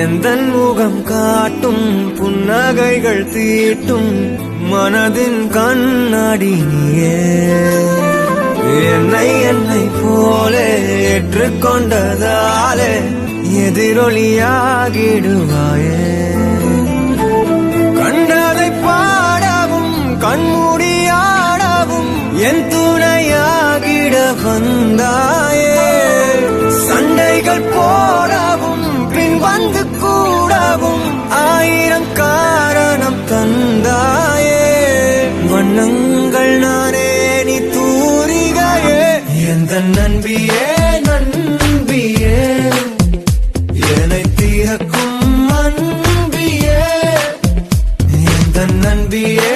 எந்தன் முகம் காட்டும் புன்னகைகள் தீட்டும் மனதின் கண்ணாடி நீயே என்னை போலே ஏற்றுக்கொண்டதாலே எதிரொலியாகிடுவாயே கண்டதை பாடவும் கண்மூடியாடவும் என் துணையாகிட வந்தாயே சண்டைகள் போடவும் பின் வந்து கூடவும் ஆயிரம் காரணம் தந்தாயே வண்ணங்கள் நானே நீ தூரிகையே எந்த நண்பியே நண்பியே என்னை தீரக்கும் அன்பியே எந்த நண்பியே